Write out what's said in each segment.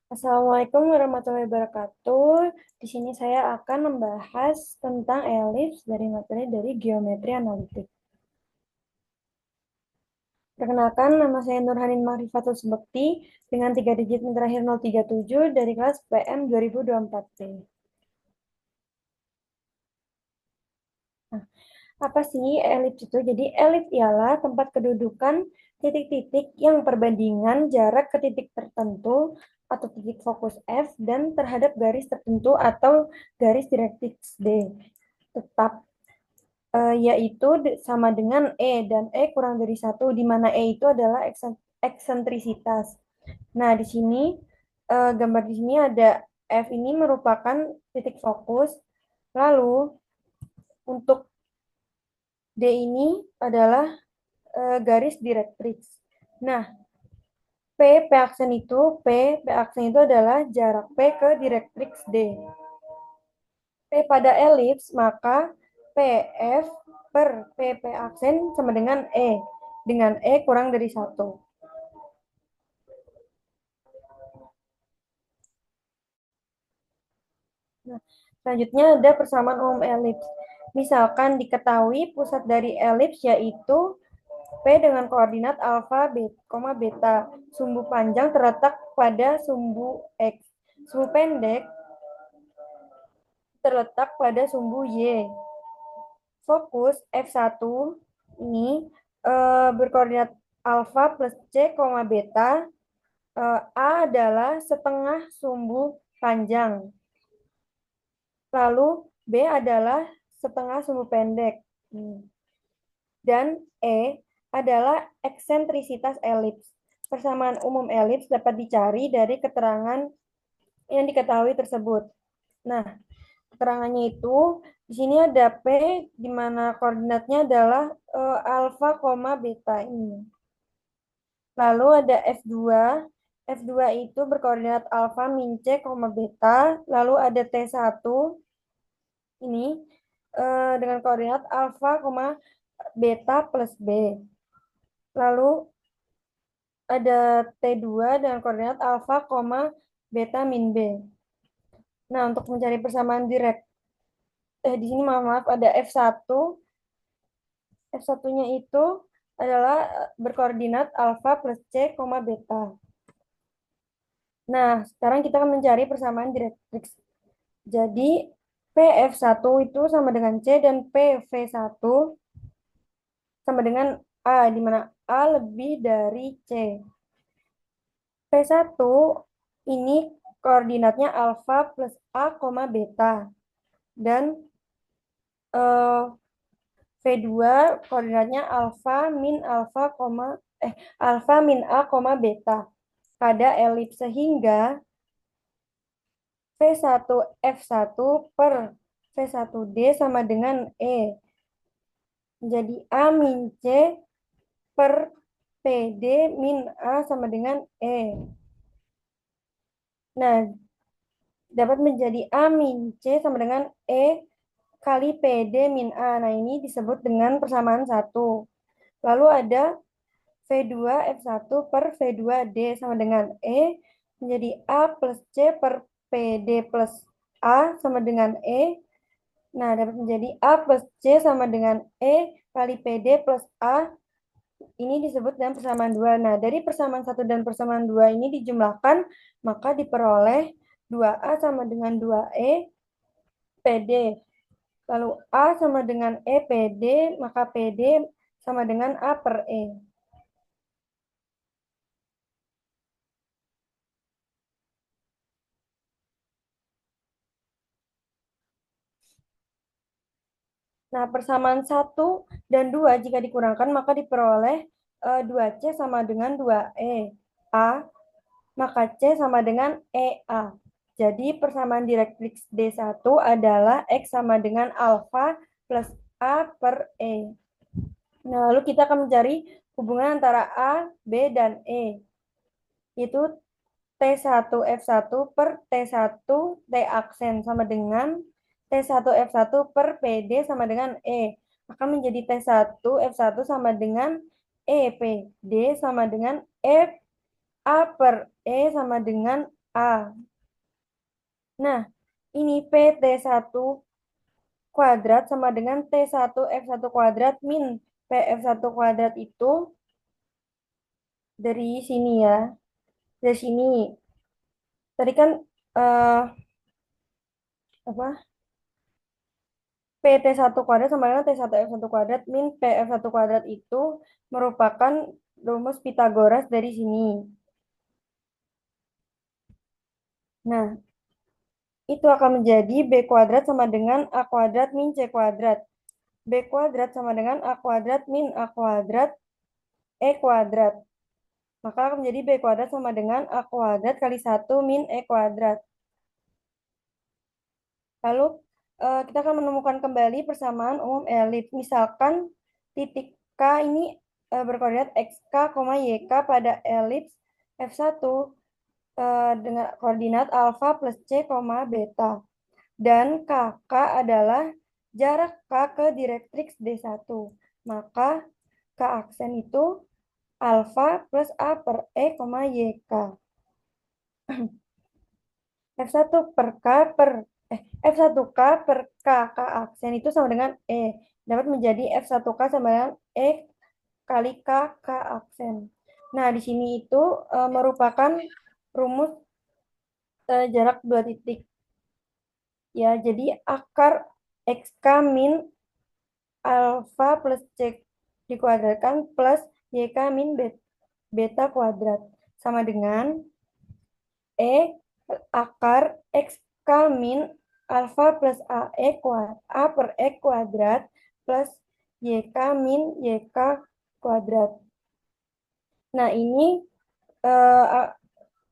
Assalamualaikum warahmatullahi wabarakatuh. Di sini saya akan membahas tentang elips dari materi dari geometri analitik. Perkenalkan, nama saya Nurhanin Mahrifatul Subekti dengan 3 digit NIM terakhir 037 dari kelas PM 2024T. Nah, apa sih elips itu? Jadi elips ialah tempat kedudukan titik-titik yang perbandingan jarak ke titik tertentu atau titik fokus F dan terhadap garis tertentu atau garis direktrix D. Tetap yaitu sama dengan E dan E kurang dari satu, di mana E itu adalah eksentrisitas. Nah, di sini gambar di sini ada F ini merupakan titik fokus. Lalu untuk D ini adalah garis direktrix. Nah, P aksen itu adalah jarak P ke direktrix D. P pada elips, maka PF per PP aksen sama dengan E kurang dari satu. Nah, selanjutnya ada persamaan umum elips. Misalkan diketahui pusat dari elips yaitu P dengan koordinat alfa, beta. Sumbu panjang terletak pada sumbu X. Sumbu pendek terletak pada sumbu Y. Fokus F1 ini berkoordinat alfa plus C, beta. A adalah setengah sumbu panjang. Lalu B adalah setengah sumbu pendek. Dan E adalah eksentrisitas elips. Persamaan umum elips dapat dicari dari keterangan yang diketahui tersebut. Nah, keterangannya itu di sini ada P di mana koordinatnya adalah alfa, beta ini. Lalu ada F2. F2 itu berkoordinat alfa min C, beta. Lalu ada T1 ini dengan koordinat alfa, beta plus B. Lalu ada T2 dengan koordinat alfa, beta min B. Nah, untuk mencari persamaan direct, di sini maaf, ada F1. F1-nya itu adalah berkoordinat alfa plus C, beta. Nah, sekarang kita akan mencari persamaan direktrix. Jadi, PF1 itu sama dengan C dan PV1 sama dengan A, di mana A lebih dari C. P1 ini koordinatnya alfa plus A, beta. Dan eh, V2 koordinatnya alfa min A, beta pada elips, sehingga V1 F1 per V1D sama dengan E. Jadi A min C per PD min A sama dengan E. Nah, dapat menjadi A min C sama dengan E kali PD min A. Nah, ini disebut dengan persamaan 1. Lalu ada V2 F1 per V2D sama dengan E menjadi A plus C per PD plus A sama dengan E. Nah, dapat menjadi A plus C sama dengan E kali PD plus A. Ini disebut dengan persamaan 2. Nah, dari persamaan 1 dan persamaan 2 ini dijumlahkan, maka diperoleh 2A sama dengan 2E PD. Lalu A sama dengan E PD, maka PD sama dengan A per E. Nah, persamaan 1 dan 2 jika dikurangkan, maka diperoleh 2C sama dengan 2E. A, maka C sama dengan EA. Jadi persamaan direktrix D1 adalah X sama dengan alfa plus A per E. Nah, lalu kita akan mencari hubungan antara A, B, dan E. Itu T1F1 per T1 T aksen sama dengan T1F1 per PD sama dengan E. Maka menjadi T1F1 sama dengan E PD sama dengan E A per E sama dengan A. Nah, ini PT1 kuadrat sama dengan T1 F1 kuadrat min PF1 kuadrat itu dari sini ya. Dari sini. Tadi kan eh, apa? PT1 kuadrat sama dengan T1 F1 kuadrat min PF1 kuadrat itu merupakan rumus Pitagoras dari sini. Nah, itu akan menjadi B kuadrat sama dengan A kuadrat min C kuadrat. B kuadrat sama dengan A kuadrat min A kuadrat E kuadrat. Maka akan menjadi B kuadrat sama dengan A kuadrat kali 1 min E kuadrat. Lalu kita akan menemukan kembali persamaan umum elips. Misalkan titik K ini berkoordinat XK, YK pada elips F1 dengan koordinat alfa plus C, beta. Dan KK adalah jarak K ke direktrix D1. Maka K aksen itu alfa plus A per E, YK. F1 per K per F1K per K aksen itu sama dengan E. Dapat menjadi F1K sama dengan E kali K aksen. Nah, di sini itu merupakan rumus jarak dua titik. Ya, jadi akar XK min alfa plus C dikuadratkan plus YK min beta kuadrat. Sama dengan E akar XK min alfa plus AE kuadrat, A per E kuadrat plus YK min YK kuadrat. Nah, ini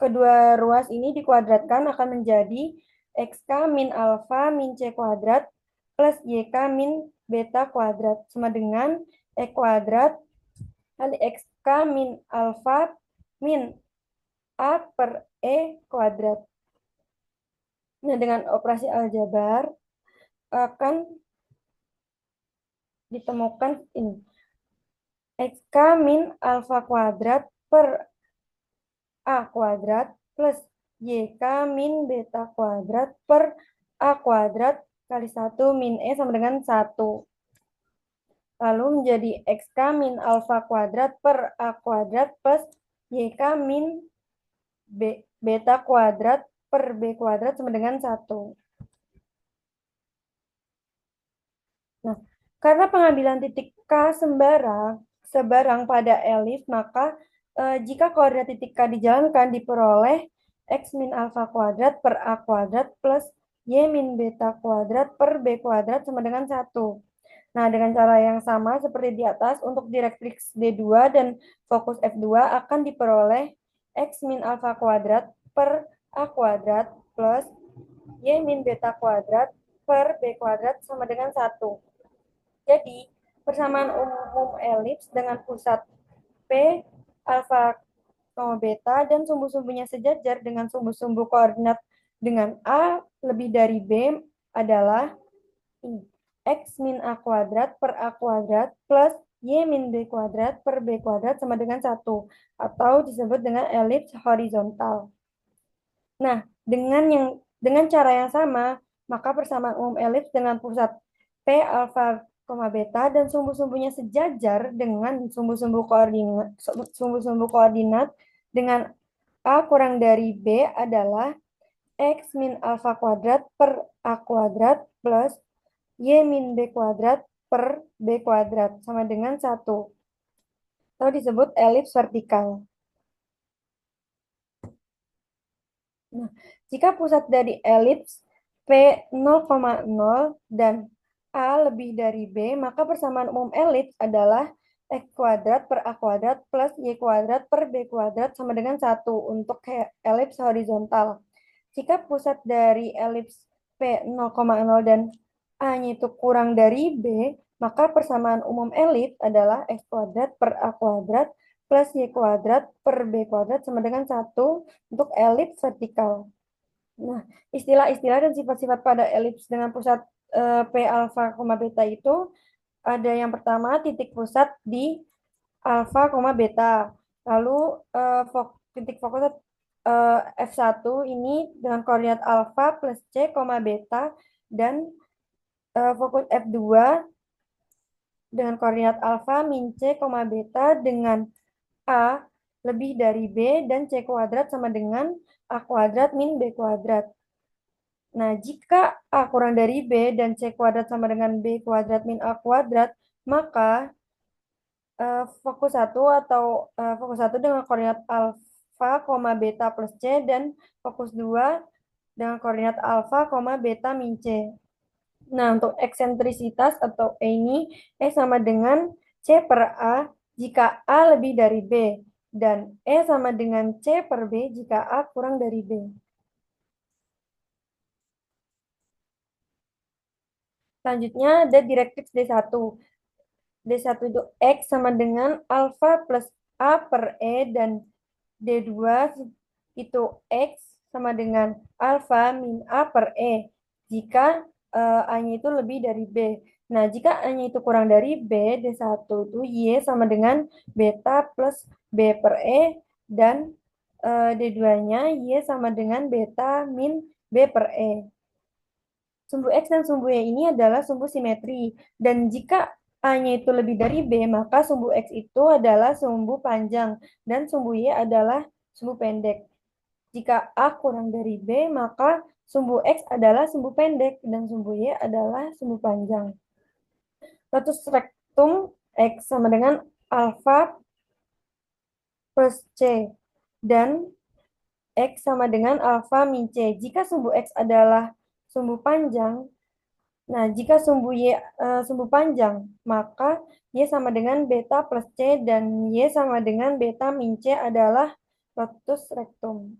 kedua ruas ini dikuadratkan akan menjadi XK min alfa min C kuadrat plus YK min beta kuadrat sama dengan E kuadrat kali XK min alfa min A per E kuadrat. Nah, dengan operasi aljabar akan ditemukan ini. XK min alfa kuadrat per A kuadrat plus YK min beta kuadrat per A kuadrat kali 1 min E sama dengan 1. Lalu menjadi XK min alfa kuadrat per A kuadrat plus YK min beta kuadrat per B kuadrat sama dengan 1. Nah, karena pengambilan titik K sebarang pada elips, maka jika koordinat titik K dijalankan diperoleh X min alfa kuadrat per A kuadrat plus Y min beta kuadrat per B kuadrat sama dengan 1. Nah, dengan cara yang sama seperti di atas, untuk direktrix D2 dan fokus F2 akan diperoleh X min alfa kuadrat per A kuadrat plus Y min beta kuadrat per B kuadrat sama dengan 1. Jadi, persamaan umum elips dengan pusat P, alfa, beta, dan sumbu-sumbunya sejajar dengan sumbu-sumbu koordinat dengan A lebih dari B adalah ini. X min A kuadrat per A kuadrat plus Y min B kuadrat per B kuadrat sama dengan 1. Atau disebut dengan elips horizontal. Nah, dengan cara yang sama, maka persamaan umum elips dengan pusat P, alfa, beta dan sumbu-sumbunya sejajar dengan sumbu-sumbu koordinat dengan A kurang dari B adalah X min alfa kuadrat per A kuadrat plus Y min B kuadrat per B kuadrat sama dengan 1. Atau disebut elips vertikal. Nah, jika pusat dari elips P 0,0 dan A lebih dari B, maka persamaan umum elips adalah X kuadrat per A kuadrat plus Y kuadrat per B kuadrat sama dengan 1 untuk elips horizontal. Jika pusat dari elips P 0,0 dan A-nya itu kurang dari B, maka persamaan umum elips adalah X kuadrat per A kuadrat plus Y kuadrat per B kuadrat sama dengan 1 untuk elips vertikal. Nah, istilah-istilah dan sifat-sifat pada elips dengan pusat P alfa, beta itu ada yang pertama titik pusat di alfa, beta. Lalu titik fokus F1 ini dengan koordinat alfa plus C, beta, dan fokus F2 dengan koordinat alfa min C, beta dengan A lebih dari B dan C kuadrat sama dengan A kuadrat min B kuadrat. Nah, jika A kurang dari B dan C kuadrat sama dengan B kuadrat min A kuadrat, maka fokus satu dengan koordinat alfa, beta plus C dan fokus 2 dengan koordinat alfa, beta min C. Nah, untuk eksentrisitas atau E ini, E sama dengan C per A jika A lebih dari B, dan E sama dengan C per B jika A kurang dari B. Selanjutnya ada direktif D1. D1 itu X sama dengan alfa plus A per E, dan D2 itu X sama dengan alfa min A per E jika A-nya itu lebih dari B. Nah, jika A-nya itu kurang dari B, D1 itu Y sama dengan beta plus B per E, dan D2-nya Y sama dengan beta min B per E. Sumbu X dan sumbu Y ini adalah sumbu simetri. Dan jika A-nya itu lebih dari B, maka sumbu X itu adalah sumbu panjang dan sumbu Y adalah sumbu pendek. Jika A kurang dari B, maka sumbu X adalah sumbu pendek dan sumbu Y adalah sumbu panjang. Status rektum X sama dengan alfa plus C dan X sama dengan alfa min C. Jika sumbu X adalah sumbu panjang, nah, jika sumbu panjang, maka Y sama dengan beta plus C dan Y sama dengan beta min C adalah lotus rectum.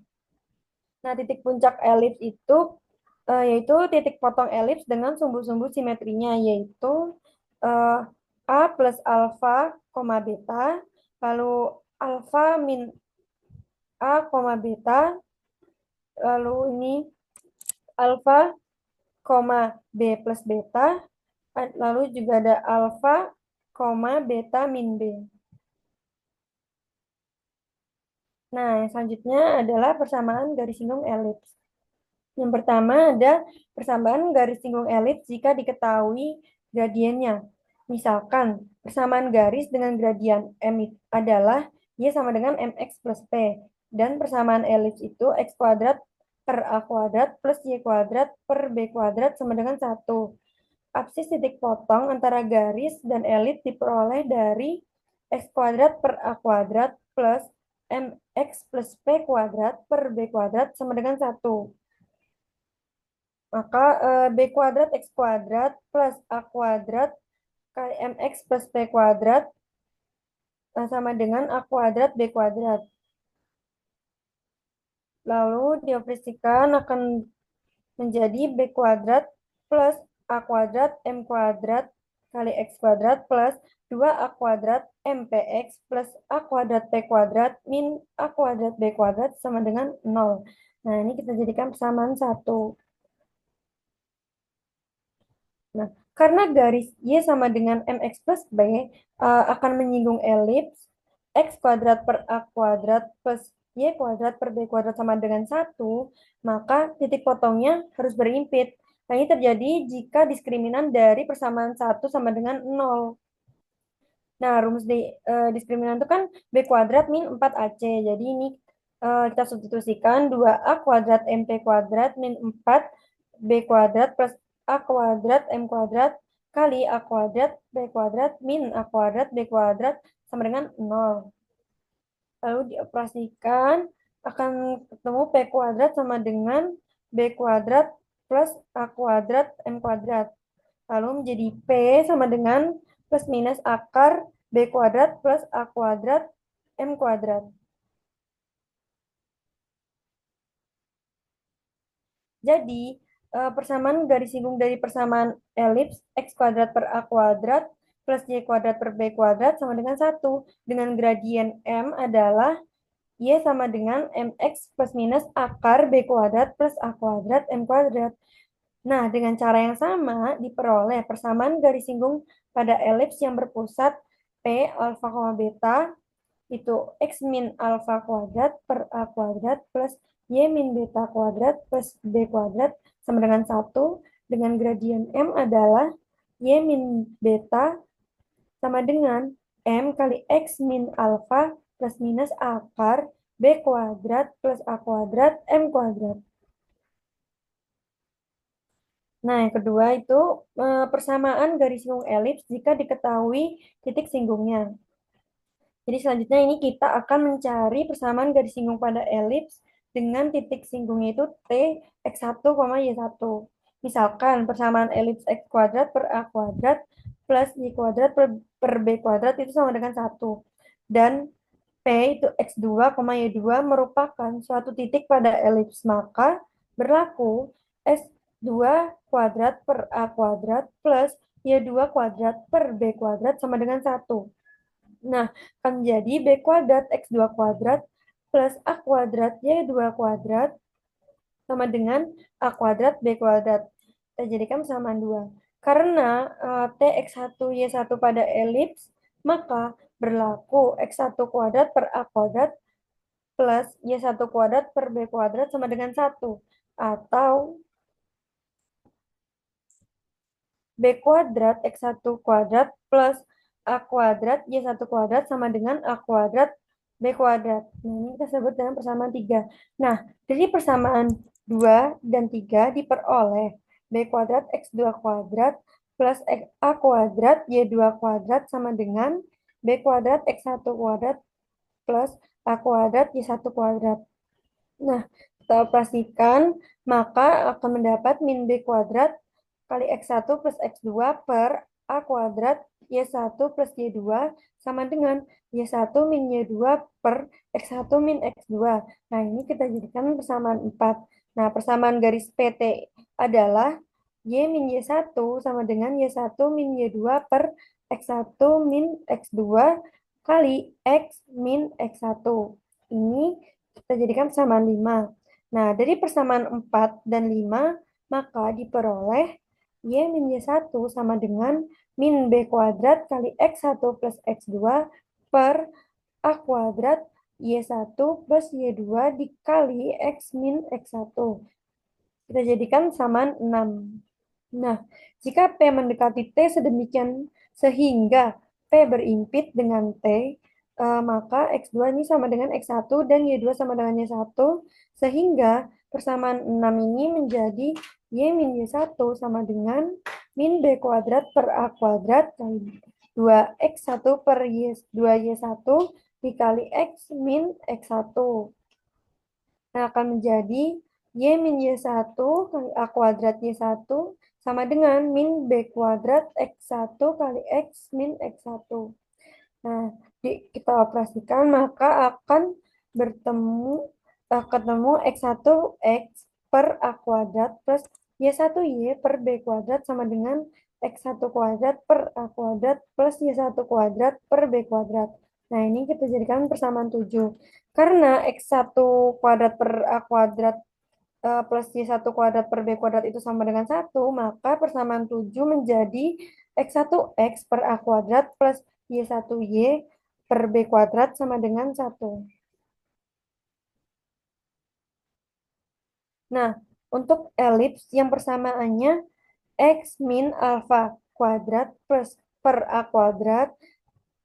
Nah, titik puncak elips itu yaitu titik potong elips dengan sumbu-sumbu simetrinya, yaitu eh, A plus alfa, beta, lalu alfa min A, beta, lalu ini alfa, B plus beta, lalu juga ada alfa, beta min B. Nah, yang selanjutnya adalah persamaan garis singgung elips. Yang pertama ada persamaan garis singgung elips jika diketahui gradiennya. Misalkan, persamaan garis dengan gradien M adalah Y sama dengan MX plus P. Dan persamaan elips itu X kuadrat per A kuadrat plus Y kuadrat per B kuadrat sama dengan 1. Absis titik potong antara garis dan elips diperoleh dari X kuadrat per A kuadrat plus MX plus P kuadrat per B kuadrat sama dengan 1. Maka B kuadrat X kuadrat plus A kuadrat kali MX plus P kuadrat sama dengan A kuadrat B kuadrat. Lalu dioperasikan akan menjadi B kuadrat plus A kuadrat M kuadrat kali X kuadrat plus 2A kuadrat MPX plus A kuadrat P kuadrat min A kuadrat B kuadrat sama dengan 0. Nah, ini kita jadikan persamaan 1. Nah, karena garis Y sama dengan MX plus B akan menyinggung elips X kuadrat per A kuadrat plus Y kuadrat per B kuadrat sama dengan 1, maka titik potongnya harus berimpit. Nah, ini terjadi jika diskriminan dari persamaan 1 sama dengan 0. Nah, rumus diskriminan itu kan B kuadrat min 4AC. Jadi ini kita substitusikan 2A kuadrat MP kuadrat min 4 B kuadrat plus A kuadrat M kuadrat kali A kuadrat B kuadrat min A kuadrat B kuadrat sama dengan 0. Lalu dioperasikan akan ketemu P kuadrat sama dengan B kuadrat plus A kuadrat M kuadrat. Lalu menjadi P sama dengan plus minus akar B kuadrat plus A kuadrat M kuadrat. Jadi, persamaan garis singgung dari persamaan elips X kuadrat per A kuadrat plus Y kuadrat per B kuadrat sama dengan 1. Dengan gradien M adalah Y sama dengan MX plus minus akar B kuadrat plus A kuadrat M kuadrat. Nah, dengan cara yang sama diperoleh persamaan garis singgung pada elips yang berpusat P alfa, beta itu X min alfa kuadrat per A kuadrat plus Y min beta kuadrat plus B kuadrat sama dengan 1, dengan gradien M adalah Y min beta sama dengan M kali X min alfa plus minus akar B kuadrat plus A kuadrat M kuadrat. Nah, yang kedua itu persamaan garis singgung elips jika diketahui titik singgungnya. Jadi selanjutnya ini kita akan mencari persamaan garis singgung pada elips dengan titik singgungnya itu T X1, Y1. Misalkan persamaan elips X kuadrat per A kuadrat plus Y kuadrat per B kuadrat itu sama dengan 1. Dan P itu X2, Y2 merupakan suatu titik pada elips. Maka berlaku S2 kuadrat per A kuadrat plus Y2 kuadrat per B kuadrat sama dengan 1. Nah, akan menjadi B kuadrat X2 kuadrat plus A kuadrat Y2 kuadrat sama dengan A kuadrat B kuadrat. Kita jadikan persamaan 2. Karena T X1 Y1 pada elips, maka berlaku X1 kuadrat per A kuadrat plus Y1 kuadrat per B kuadrat sama dengan 1. Atau B kuadrat X1 kuadrat plus A kuadrat Y1 kuadrat sama dengan A kuadrat B kuadrat. Nah, ini kita sebut dengan persamaan 3. Nah, dari persamaan 2 dan 3 diperoleh B kuadrat X2 kuadrat plus A kuadrat Y2 kuadrat sama dengan B kuadrat X1 kuadrat plus A kuadrat Y1 kuadrat. Nah, kita operasikan, maka akan mendapat min B kuadrat kali X1 plus X2 per A kuadrat Y1 plus Y2 sama dengan Y1 min Y2 per X1 min X2. Nah, ini kita jadikan persamaan 4. Nah, persamaan garis PT adalah Y min Y1 sama dengan Y1 min Y2 per X1 min X2 kali X min X1. Ini kita jadikan persamaan 5. Nah, dari persamaan 4 dan 5, maka diperoleh Y min Y1 sama dengan min B kuadrat kali X1 plus X2 per A kuadrat Y1 plus Y2 dikali X min X1. Kita jadikan samaan 6. Nah, jika P mendekati T sedemikian sehingga P berimpit dengan T, maka X2 ini sama dengan X1 dan Y2 sama dengan Y1, sehingga persamaan 6 ini menjadi Y min Y1 sama dengan min B kuadrat per A kuadrat kali 2X1 per Y2Y1 dikali X min X1. Nah, akan menjadi Y min Y1 kali A kuadrat Y1 sama dengan min B kuadrat X1 kali X min X1. Nah, kita operasikan, maka akan ketemu X1X per A kuadrat plus Y1Y per B kuadrat sama dengan X1 kuadrat per A kuadrat plus Y1 kuadrat per B kuadrat. Nah, ini kita jadikan persamaan 7. Karena X1 kuadrat per A kuadrat plus Y1 kuadrat per B kuadrat itu sama dengan 1, maka persamaan 7 menjadi X1X per A kuadrat plus Y1Y per B kuadrat sama dengan 1. Nah, untuk elips yang persamaannya X min alfa kuadrat plus per A kuadrat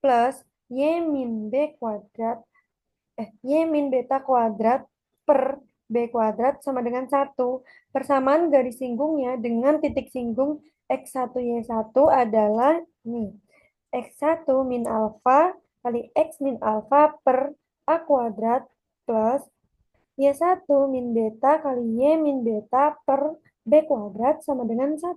plus Y min B kuadrat Y min beta kuadrat per B kuadrat sama dengan 1. Persamaan garis singgungnya dengan titik singgung X1Y1 adalah nih. X1 min alfa kali X min alfa per A kuadrat plus Y1 min beta kali Y min beta per B kuadrat sama dengan 1.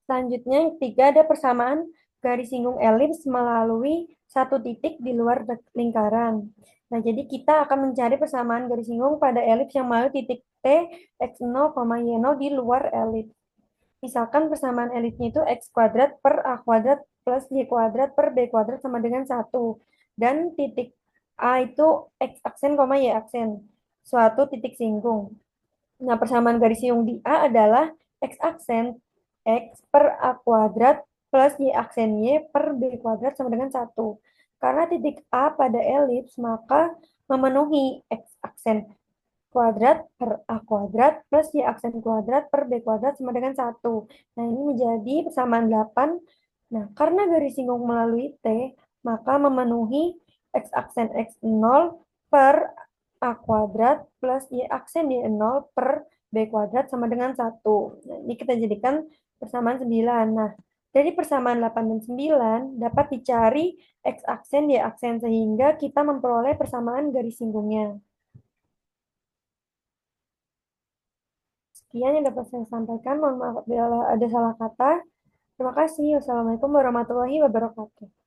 Selanjutnya, yang ketiga ada persamaan garis singgung elips melalui satu titik di luar lingkaran. Nah, jadi kita akan mencari persamaan garis singgung pada elips yang melalui titik T, X0, Y0 di luar elips. Misalkan persamaan elipsnya itu X kuadrat per A kuadrat plus Y kuadrat per B kuadrat sama dengan 1. Dan titik A itu X aksen, Y aksen. suatu titik singgung. Nah, persamaan garis siung di A adalah X aksen X per A kuadrat plus Y aksen Y per B kuadrat sama dengan 1. Karena titik A pada elips, maka memenuhi X aksen kuadrat per A kuadrat plus Y aksen kuadrat per B kuadrat sama dengan 1. Nah, ini menjadi persamaan 8. Nah, karena garis singgung melalui T, maka memenuhi X aksen X0 per A kuadrat plus Y aksen Y0 per B kuadrat sama dengan 1. Nah, ini kita jadikan persamaan 9. Nah, dari persamaan 8 dan 9 dapat dicari X aksen Y aksen sehingga kita memperoleh persamaan garis singgungnya. Sekian yang dapat saya sampaikan. Mohon maaf bila ada salah kata. Terima kasih. Wassalamualaikum warahmatullahi wabarakatuh.